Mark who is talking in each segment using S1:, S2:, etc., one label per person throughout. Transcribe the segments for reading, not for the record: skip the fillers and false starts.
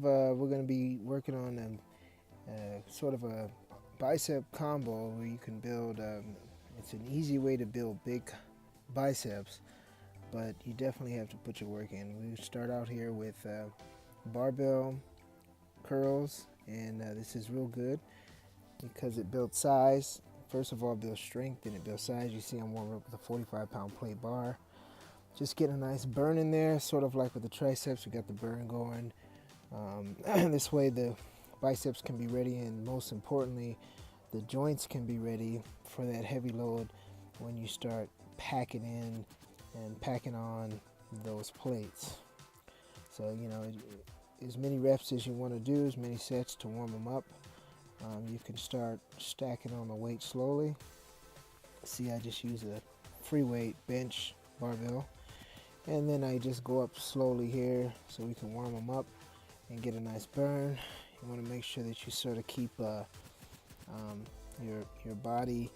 S1: we're going to be working on sort of a bicep combo where you can build. It's an easy way to build big biceps, but you definitely have to put your work in. We start out here with barbell curls, and this is real good because it builds size. First of all, it builds strength, and it builds size. You see I'm warming up with a 45-pound plate bar. Just get a nice burn in there, sort of like with the triceps. We got the burn going. This way the biceps can be ready, and most importantly, the joints can be ready for that heavy load when you start packing in and packing on those plates. So, as many reps as you want to do, as many sets to warm them up. You can start stacking on the weight slowly. See, I just use a free weight bench barbell, and then I just go up slowly here so we can warm them up and get a nice burn. You want to make sure that you sort of keep your body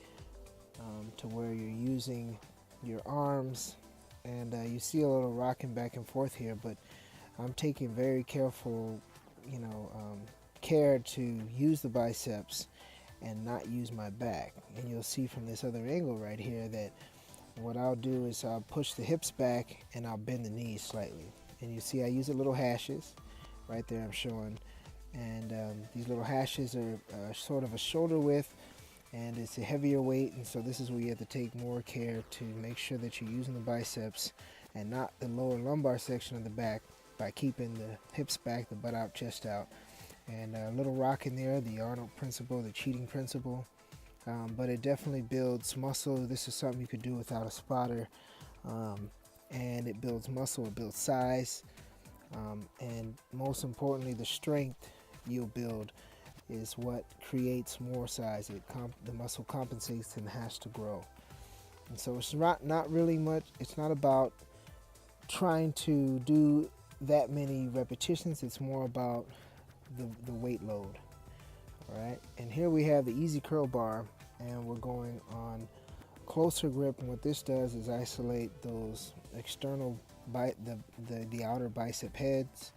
S1: to where you're using your arms, and you see a little rocking back and forth here, but I'm taking very careful care to use the biceps and not use my back. And you'll see from this other angle right here that what I'll do is I'll push the hips back and I'll bend the knees slightly. And you see I use a little hashes right there I'm showing, and these little hashes are sort of a shoulder width, and it's a heavier weight, and so this is where you have to take more care to make sure that you're using the biceps and not the lower lumbar section of the back by keeping the hips back, the butt out, chest out. And a little rock in there, the Arnold principle, the cheating principle, but it definitely builds muscle. This is something you could do without a spotter, and it builds muscle, it builds size, and most importantly, the strength you'll build is what creates more size. The muscle compensates and has to grow. And so it's not really much. It's not about trying to do that many repetitions. It's more about the weight load. All right, and here we have the easy curl bar, and we're going on closer grip, and what this does is isolate those external the outer bicep heads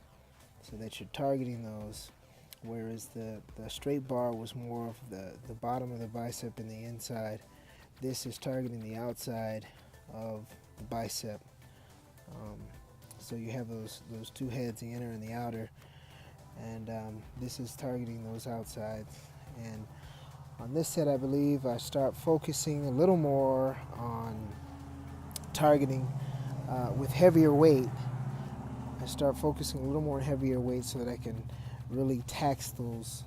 S1: so that you're targeting those, whereas the straight bar was more of the bottom of the bicep and the inside. This is targeting the outside of the bicep. So you have those two heads, the inner and the outer, and this is targeting those outsides. And on this set, I believe I start focusing a little more on targeting with heavier weight. I start focusing a little more on heavier weight so that I can really tax those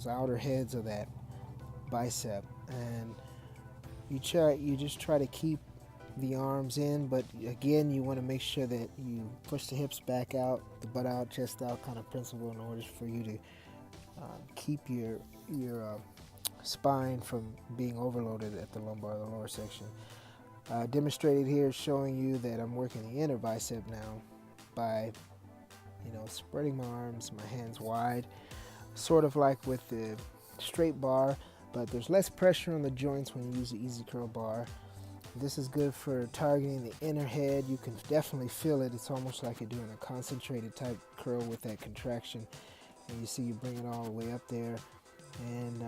S1: outer heads of that bicep. And you just try to keep the arms in, but again, you want to make sure that you push the hips back out, the butt out, chest out kind of principle, in order for you to keep your spine from being overloaded at the lumbar, the lower section. Demonstrated here showing you that I'm working the inner bicep now by spreading my arms, my hands wide, sort of like with the straight bar, but there's less pressure on the joints when you use the easy curl bar. This is good for targeting the inner head. You can definitely feel it. It's almost like you're doing a concentrated type curl with that contraction. And you see you bring it all the way up there. And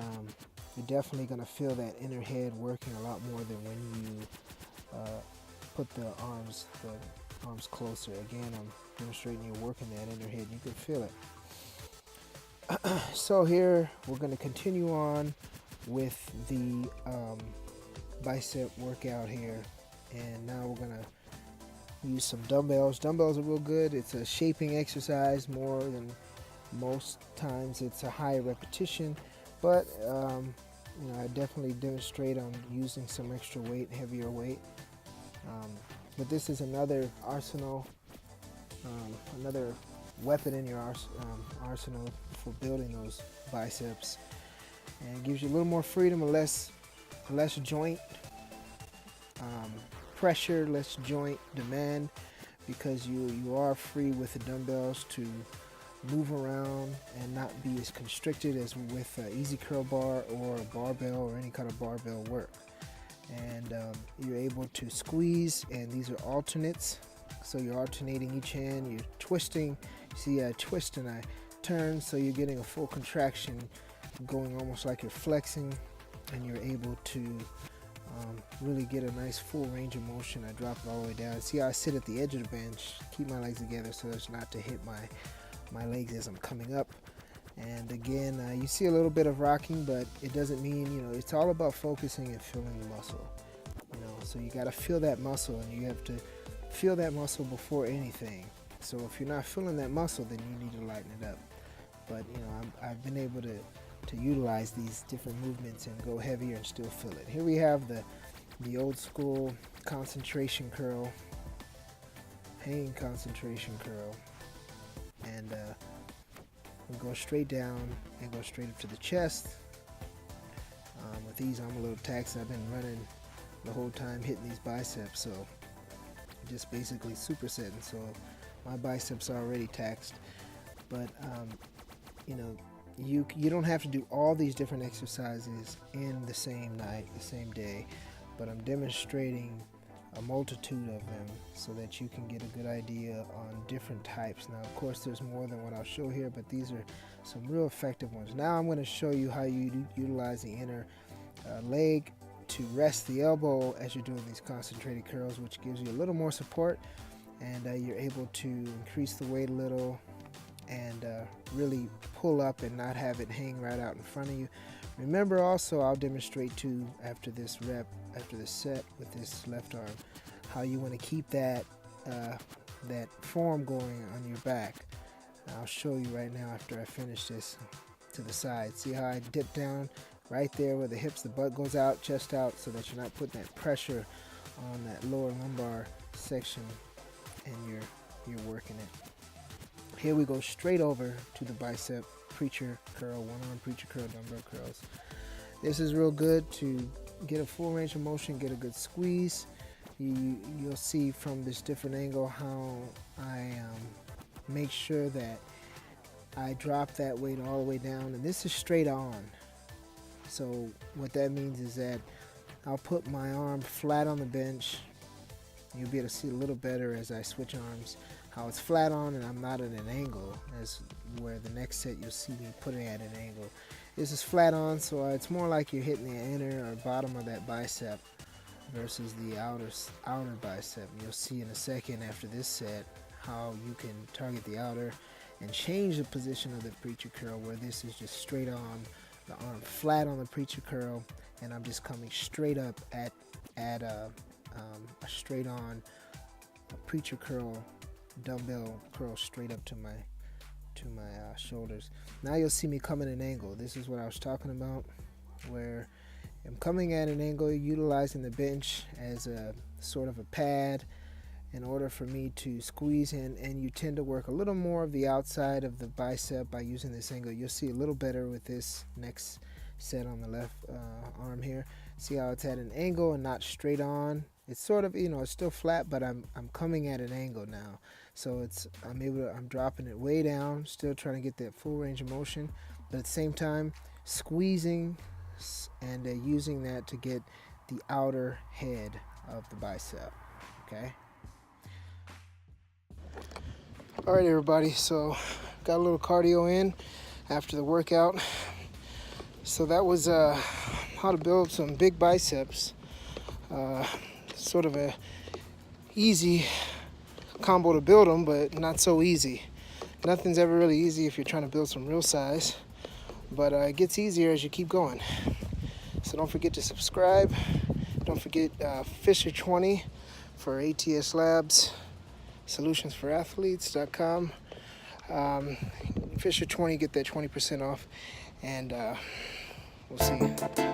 S1: you're definitely going to feel that inner head working a lot more than when you put the arms closer. Again, I'm demonstrating you working that inner head. You can feel it. So here we're going to continue on with the bicep workout here, and now we're gonna use some dumbbells. Dumbbells are real good. It's a shaping exercise more than most times. It's a high repetition, but I definitely demonstrate on using some extra weight, heavier weight. But this is another arsenal, another weapon in your arsenal for building those biceps, and it gives you a little more freedom, less joint pressure, less joint demand, because you are free with the dumbbells to move around and not be as constricted as with an easy curl bar or a barbell or any kind of barbell work. And you're able to squeeze, and these are alternates, so you're alternating each hand, you're twisting. See, I twist and I turns, so you're getting a full contraction going almost like you're flexing, and you're able to really get a nice full range of motion. I drop it all the way down. See how I sit at the edge of the bench, keep my legs together so as not to hit my legs as I'm coming up. And again, you see a little bit of rocking, but it doesn't mean, it's all about focusing and feeling the muscle. So you got to feel that muscle, and you have to feel that muscle before anything. So if you're not feeling that muscle, then you need to lighten it up. But I've been able to utilize these different movements and go heavier and still feel it. Here we have the old school concentration curl, hanging concentration curl, and we go straight down and go straight up to the chest. With these, I'm a little taxed. I've been running the whole time hitting these biceps, so just basically supersetting. So my biceps are already taxed, but you don't have to do all these different exercises in the same night, the same day, but I'm demonstrating a multitude of them so that you can get a good idea on different types. Now, of course, there's more than what I'll show here, but these are some real effective ones. Now I'm going to show you how you utilize the inner leg to rest the elbow as you're doing these concentrated curls, which gives you a little more support, and you're able to increase the weight a little and really pull up and not have it hang right out in front of you. Remember also, I'll demonstrate too after this rep, after the set with this left arm, how you want to keep that form going on your back. I'll show you right now after I finish this to the side. See how I dip down right there where the hips, the butt goes out, chest out, so that you're not putting that pressure on that lower lumbar section, and you're working it. Here we go straight over to the bicep preacher curl, one arm preacher curl, dumbbell curls. This is real good to get a full range of motion, get a good squeeze. You'll see from this different angle how I make sure that I drop that weight all the way down, and this is straight on. So what that means is that I'll put my arm flat on the bench. You'll be able to see a little better as I switch arms, how it's flat on and I'm not at an angle, as where the next set you'll see me putting it at an angle. This is flat on, so it's more like you're hitting the inner or bottom of that bicep versus the outer bicep. You'll see in a second after this set how you can target the outer and change the position of the preacher curl, where this is just straight on, the arm flat on the preacher curl, and I'm just coming straight up at a straight on preacher curl, dumbbell curl straight up to my shoulders. Now you'll see me come at an angle. This is what I was talking about, where I'm coming at an angle, utilizing the bench as a sort of a pad in order for me to squeeze in, and you tend to work a little more of the outside of the bicep by using this angle. You'll see a little better with this next set on the left arm here. See how it's at an angle and not straight on. It's sort of, it's still flat, but I'm coming at an angle now. So I'm dropping it way down, still trying to get that full range of motion, but at the same time squeezing and using that to get the outer head of the bicep. Okay. All right, everybody. So got a little cardio in after the workout. So that was how to build some big biceps. Sort of a easy combo to build them, but not so easy. Nothing's ever really easy if you're trying to build some real size, but it gets easier as you keep going. So don't forget to subscribe. Don't forget Fisher20 for ATS Labs, solutionsforathletes.com. Fisher20, get that 20% off, and we'll see you.